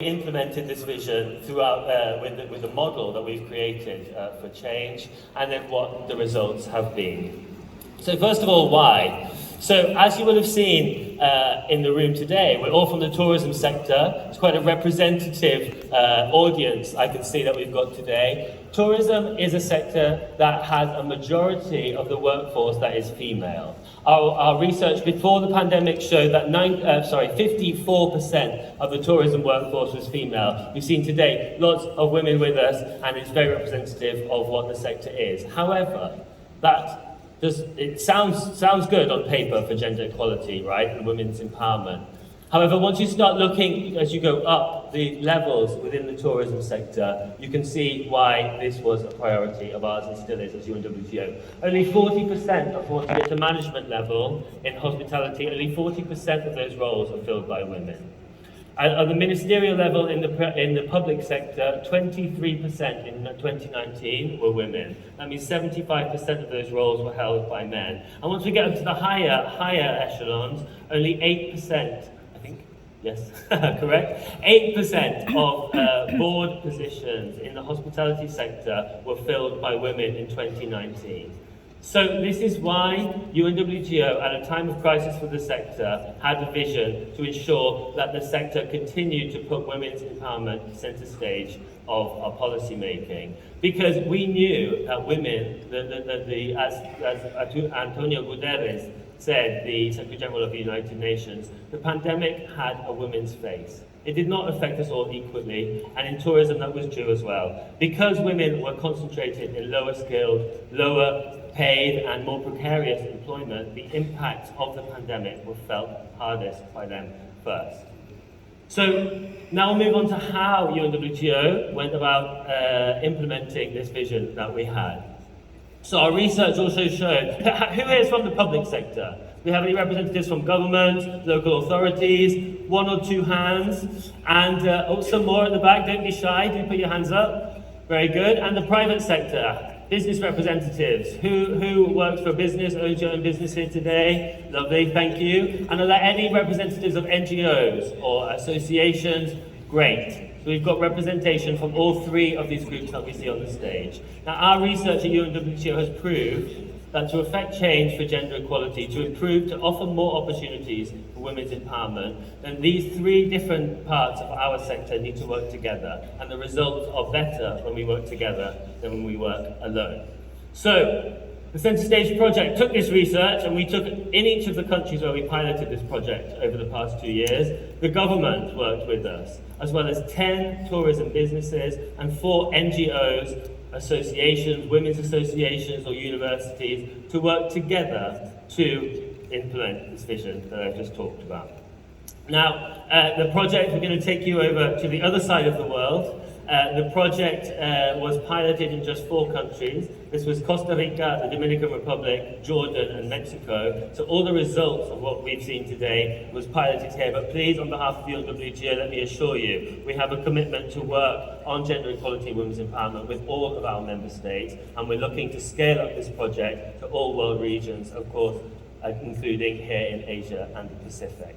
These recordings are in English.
implemented this vision throughout with the model that we've created for change, and then what the results have been. So first of all, why? So as you will have seen in the room today, we're all from the tourism sector. It's quite a representative audience I can see that we've got today. Tourism is a sector that has a majority of the workforce that is female. Our research before the pandemic showed that 54% of the tourism workforce was female. We've seen today lots of women with us, and it's very representative of what the sector is. However, it sounds good on paper for gender equality, right, and women's empowerment. However, once you start looking, as you go up the levels within the tourism sector, you can see why this was a priority of ours and still is as UNWTO. Only 40% of what at the management level in hospitality, only 40% of those roles are filled by women. And at the ministerial level in the public sector, 23% in 2019 were women. That means 75% of those roles were held by men. And once we get up to the higher echelons, only 8%, I think, yes, correct? 8% of board positions in the hospitality sector were filled by women in 2019. So this is why UNWTO, at a time of crisis for the sector, had a vision to ensure that the sector continued to put women's empowerment centre stage of our policy making. Because we knew that women, as Antonio Guterres said, the Secretary General of the United Nations, the pandemic had a woman's face. It did not affect us all equally, and in tourism that was true as well. Because women were concentrated in lower skilled, lower paid and more precarious employment, the impacts of the pandemic were felt hardest by them first. So now we'll move on to how UNWTO went about implementing this vision that we had. So our research also showed, who here is from the public sector? Do we have any representatives from government, local authorities, one or two hands, and some more at the back, don't be shy, do put your hands up. Very good. And the private sector, business representatives, who works for a business, owns your own business here today? Lovely, thank you. And are there any representatives of NGOs or associations? Great. So we've got representation from all three of these groups that we see on the stage. Now, our research at UNWTO has proved that to effect change for gender equality, to offer more opportunities for women's empowerment, then these three different parts of our sector need to work together, and the results are better when we work together than when we work alone. So, the Centre Stage project took this research, and we took in each of the countries where we piloted this project over the past 2 years. The government worked with us, as well as 10 tourism businesses and 4 NGOs, associations, women's associations or universities, to work together to implement this vision that I've just talked about. Now, the project, we're going to take you over to the other side of the world. The project was piloted in just 4 countries. This was Costa Rica, the Dominican Republic, Jordan, and Mexico. So all the results of what we've seen today was piloted here. But please, on behalf of the UNWTO, let me assure you, we have a commitment to work on gender equality and women's empowerment with all of our member states. And we're looking to scale up this project to all world regions, of course, including here in Asia and the Pacific.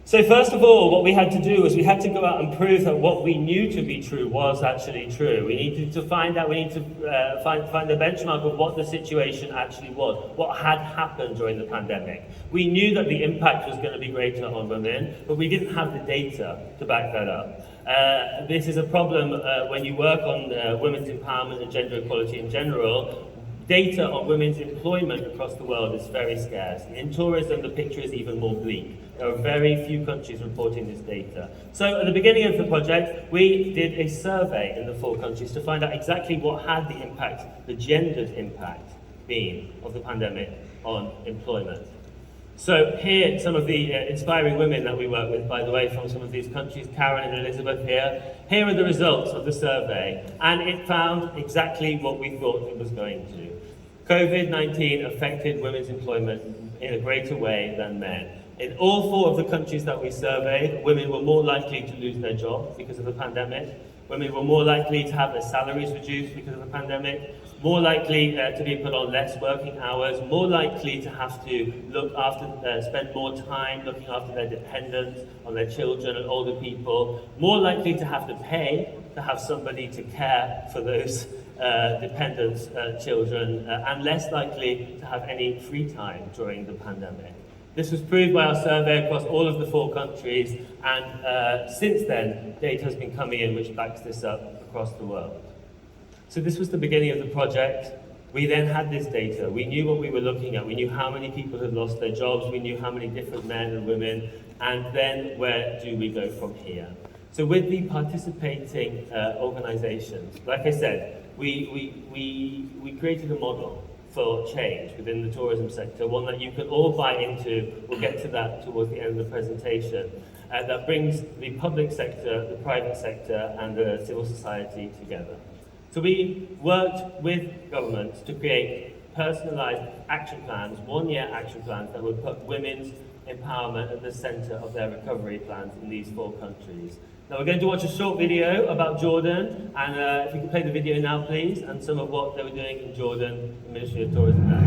So first of all, what we had to do was we had to go out and prove that what we knew to be true was actually true. We needed to find the benchmark of what the situation actually was, what had happened during the pandemic. We knew that the impact was going to be greater on women, but we didn't have the data to back that up. This is a problem when you work on women's empowerment and gender equality in general. Data on women's employment across the world is very scarce. In tourism, the picture is even more bleak. There are very few countries reporting this data. So at the beginning of the project, we did a survey in the 4 countries to find out exactly what had the impact, the gendered impact, been of the pandemic on employment. So here, some of the inspiring women that we work with, by the way, from some of these countries, Karen and Elizabeth here. Here are the results of the survey, and it found exactly what we thought it was going to. COVID-19 affected women's employment in a greater way than men. In all 4 of the countries that we surveyed, women were more likely to lose their job because of the pandemic. Women were more likely to have their salaries reduced because of the pandemic, more likely to be put on less working hours, more likely to have to look after, spend more time looking after their dependents, on their children and older people, more likely to have to pay to have somebody to care for those dependents, children, and less likely to have any free time during the pandemic. This was proved by our survey across all of the 4 countries, and since then, data has been coming in which backs this up across the world. So this was the beginning of the project. We then had this data. We knew what we were looking at. We knew how many people had lost their jobs. We knew how many different men and women. And then where do we go from here? So with the participating organizations, like I said, we created a model for change within the tourism sector, one that you can all buy into. We'll get to that towards the end of the presentation. That brings the public sector, the private sector, and the civil society together. So we worked with governments to create personalized action plans, 1-year action plans that would put women's empowerment at the center of their recovery plans in these 4 countries. Now we're going to watch a short video about Jordan, and if we can play the video now please, and some of what they were doing in Jordan, the Ministry of Tourism there.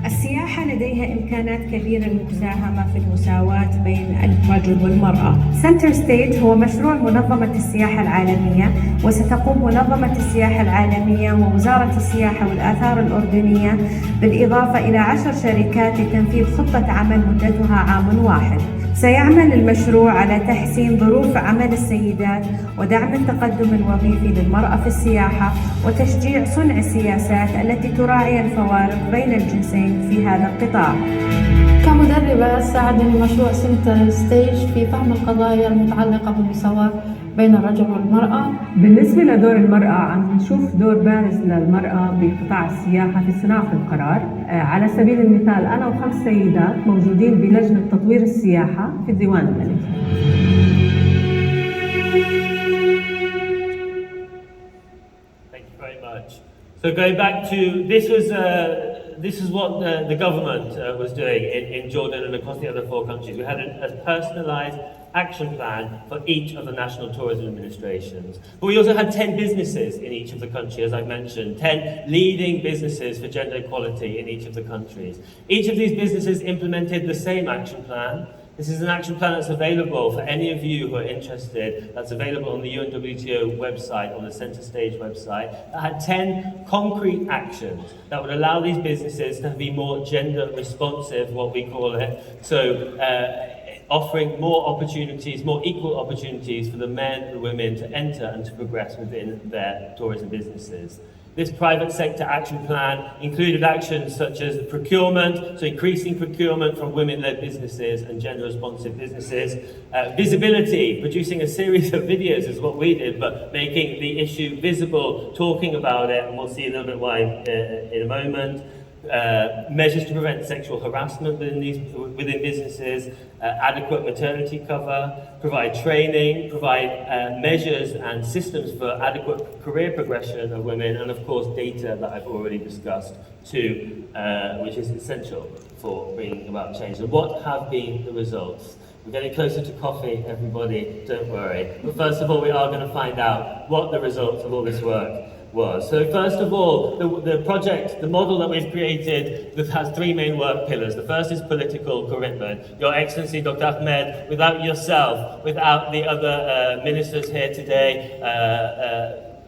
السياحة لديها إمكانات كبيرة للمساهمة في المساواة بين الرجل والمرأة. سنتر ستيج هو مشروع منظمة السياحة العالمية، وستقوم منظمة السياحة العالمية ووزارة السياحة والآثار الأردنية بالإضافة إلى 10 شركات لتنفيذ خطة عمل مدتها عام واحد. سيعمل المشروع على تحسين ظروف عمل السيدات ودعم التقدم الوظيفي للمرأة في السياحة وتشجيع صنع السياسات التي تراعي الفوارق بين الجنسين في هذا القطاع. كمدربة ساعدني مشروع سنتر ستيج في فهم القضايا المتعلقة بالمساواة بين الرجل والمرأة. بالنسبة لدور المرأة عم نشوف دور بارز للمرأة بقطاع السياحة في صناعة القرار. على سبيل المثال أنا و5 سيدات موجودين بلجنة تطوير السياحة في الديوان الملكي. Thank you very much. So going back to, this is what the government was doing in Jordan and across the other 4 countries. We had a personalized action plan for each of the national tourism administrations. But we also had 10 businesses in each of the countries, as I mentioned, 10 leading businesses for gender equality in each of the countries. Each of these businesses implemented the same action plan. This is an action plan that's available for any of you who are interested. That's available on the UNWTO website, on the Center Stage website. That had 10 concrete actions that would allow these businesses to be more gender responsive, what we call it. So, offering more opportunities, more equal opportunities for the men and women to enter and to progress within their tourism businesses. This private sector action plan included actions such as procurement, so increasing procurement from women-led businesses and gender-responsive businesses. Visibility, producing a series of videos is what we did, but making the issue visible, talking about it, and we'll see a little bit why in a moment. Measures to prevent sexual harassment within businesses, adequate maternity cover, provide training, provide measures and systems for adequate career progression of women, and of course data that I've already discussed too, which is essential for bringing about change. And what have been the results? We're getting closer to coffee, everybody, don't worry. But first of all, we are going to find out what the results of all this work was. So first of all, the project, the model that we've created, that has 3 main work pillars. The first is political commitment. Your Excellency, Dr. Ahmed, without yourself, without the other ministers here today,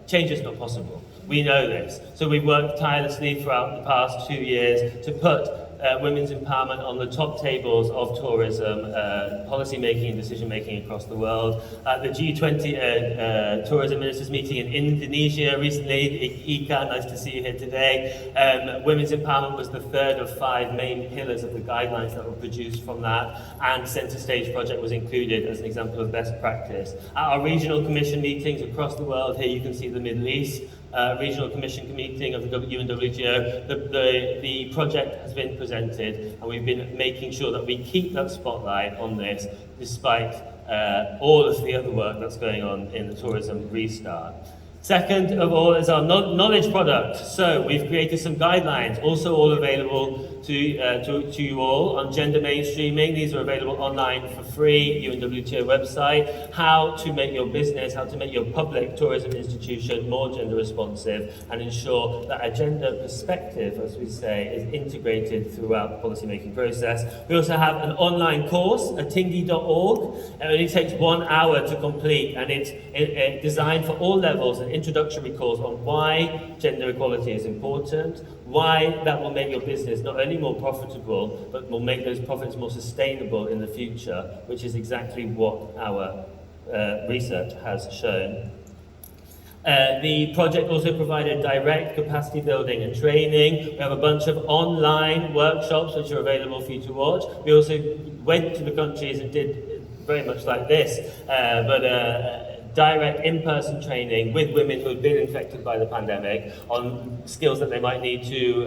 change is not possible. We know this. So we've worked tirelessly throughout the past 2 years to put women's empowerment on the top tables of tourism, policy making and decision making across the world. At the G20 tourism ministers meeting in Indonesia recently, Ika, nice to see you here today. Women's empowerment was the 3rd of 5 main pillars of the guidelines that were produced from that, and Center Stage project was included as an example of best practice. At our regional commission meetings across the world, here you can see the Middle East. Regional Commission meeting of the UNWTO, the project has been presented, and we've been making sure that we keep that spotlight on this despite all of the other work that's going on in the tourism restart. Second of all is our knowledge product. So we've created some guidelines, also all available to you all on gender mainstreaming. These are available online for free, UNWTO website. How to make your business, how to make your public tourism institution more gender responsive and ensure that a gender perspective, as we say, is integrated throughout the policymaking process. We also have an online course at tingy.org. It only takes 1 hour to complete, and it's designed for all levels, an introductory course on why gender equality is important, why that will make your business not only more profitable, but will make those profits more sustainable in the future, which is exactly what our research has shown. The project also provided direct capacity building and training. We have a bunch of online workshops which are available for you to watch. We also went to the countries and did very much like this, direct in-person training with women who had been infected by the pandemic on skills that they might need to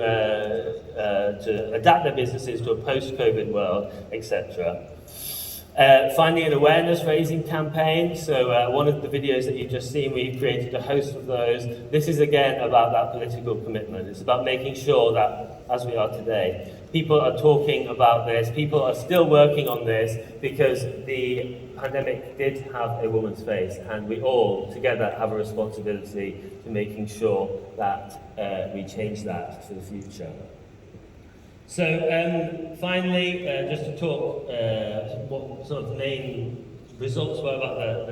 adapt their businesses to a post-COVID world, etc. Finding an awareness raising campaign. So one of the videos that you've just seen, we've created a host of those. This is again about that political commitment. It's about making sure that, as we are today, people are talking about this, people are still working on this, because the pandemic did have a woman's face, and we all together have a responsibility to making sure that we change that for the future. So finally, just to talk what sort of the main results were about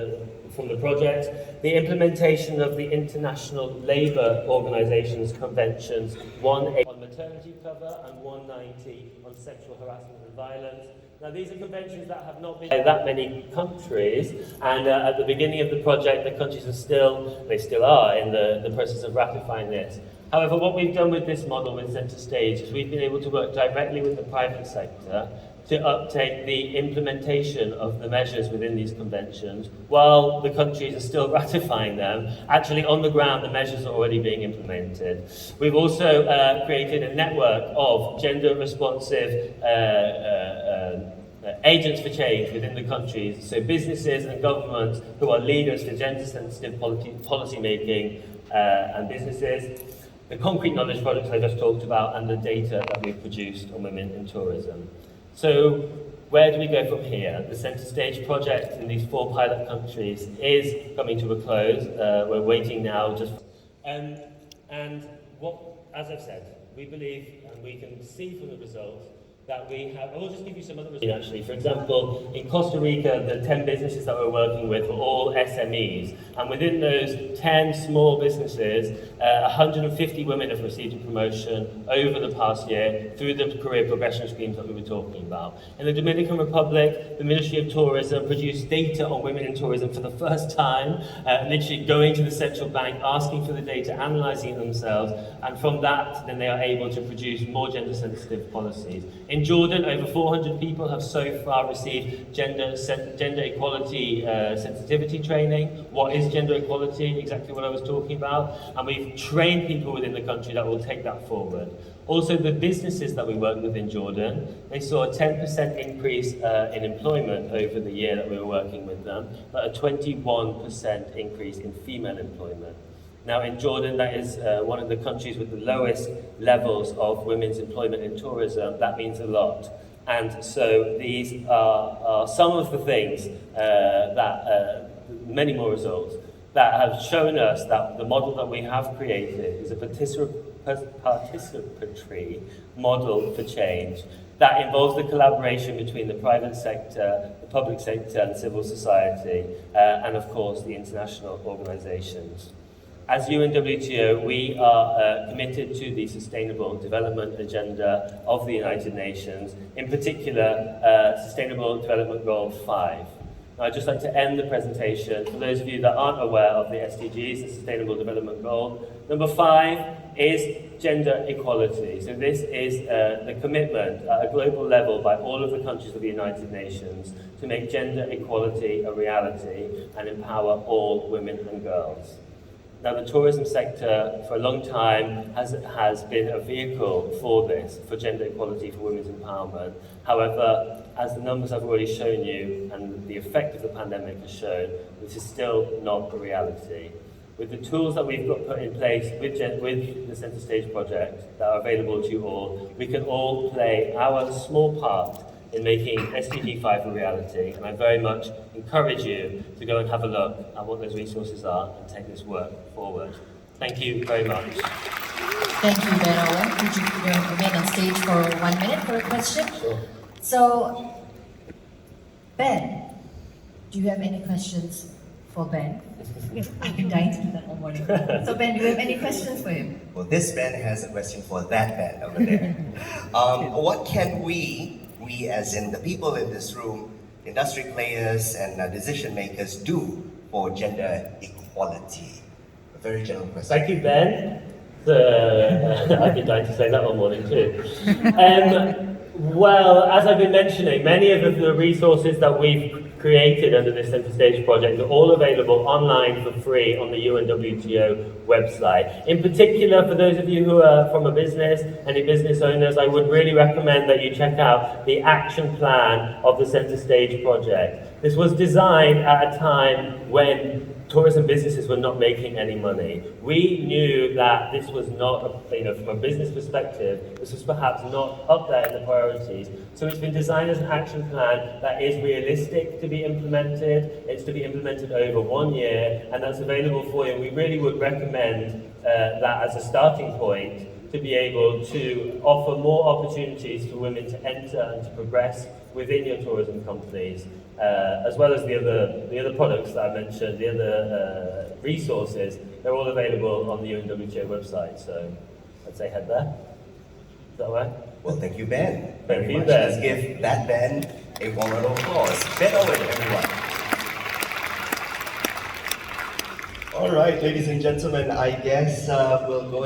from the project. The implementation of the International Labour Organisation's Conventions 180 on maternity cover and 190 on sexual harassment and violence. Now, these are conventions that have not been in that many countries, and at the beginning of the project, the countries are still in the process of ratifying this. However, what we've done with this model with Centre Stage is we've been able to work directly with the private sector to uptake the implementation of the measures within these conventions while the countries are still ratifying them. Actually, on the ground, the measures are already being implemented. We've also created a network of gender-responsive agents for change within the countries, so businesses and governments who are leaders for gender-sensitive policy making and businesses. The concrete knowledge projects I just talked about, and the data that we've produced on women in tourism. So where do we go from here? The Centre Stage project in these 4 pilot countries is coming to a close. We're waiting now and what, as I've said, we believe, and we can see from the results, that we have. I will just give you some other results actually. For example, in Costa Rica, the 10 businesses that we're working with were all SMEs, and within those 10 small businesses, 150 women have received a promotion over the past year through the career progression schemes that we were talking about. In the Dominican Republic, the Ministry of Tourism produced data on women in tourism for the first time, literally going to the central bank, asking for the data, analysing it themselves, and from that, then they are able to produce more gender-sensitive policies. In Jordan, over 400 people have so far received gender equality sensitivity training. What is gender equality? Exactly what I was talking about. And we've trained people within the country that will take that forward. Also, the businesses that we work with in Jordan, they saw a 10% increase in employment over the year that we were working with them, but a 21% increase in female employment. Now, in Jordan, that is one of the countries with the lowest levels of women's employment in tourism. That means a lot. And so these are some of the things many more results, that have shown us that the model that we have created is a participatory model for change that involves the collaboration between the private sector, the public sector, and civil society, and of course the international organisations. As UNWTO, we are committed to the Sustainable Development Agenda of the United Nations, in particular, Sustainable Development Goal 5. Now, I'd just like to end the presentation. For those of you that aren't aware of the SDGs, the Sustainable Development Goal, number 5 is gender equality. So this is the commitment at a global level by all of the countries of the United Nations to make gender equality a reality and empower all women and girls. Now, the tourism sector for a long time has been a vehicle for this, for gender equality, for women's empowerment. However, as the numbers I've already shown you and the effect of the pandemic has shown, this is still not a reality. with the tools that we've got put in place with the Centre Stage project that are available to you all, we can all play our small part in making SDG 5 a reality, and I very much encourage you to go and have a look at what those resources are and take this work forward. Thank you very much. Thank you, Ben Owen. Would you remain on stage for 1 minute for a question? Sure. So, Ben, do you have any questions for Ben? I've been dying to do that all morning. So Ben, do you have any questions for him? Well, this Ben has a question for that Ben over there. What can we as in the people in this room, industry players and decision makers do for gender equality? A very general question. Thank you, Ben. I've been dying to say that all morning too. Well, as I've been mentioning, many of the resources that we've created under this Centre Stage project are all available online for free on the UNWTO website. In particular, for those of you who are from a business, any business owners, I would really recommend that you check out the action plan of the Centre Stage project. This was designed at a time when tourism businesses were not making any money. We knew that this was not, from a business perspective, this was perhaps not up there in the priorities. So it's been designed as an action plan that is realistic to be implemented. It's to be implemented over 1 year, and that's available for you. And we really would recommend that as a starting point to be able to offer more opportunities for women to enter and to progress within your tourism companies. As well as the other products that I mentioned, the other resources, they're all available on the UNWTO website. So I'd say head there. Is that right? Well, thank you, Ben. Thank you, much. Ben. Let's give that Ben a warm round of applause. Ben Owen, everyone. All right, ladies and gentlemen, I guess we'll go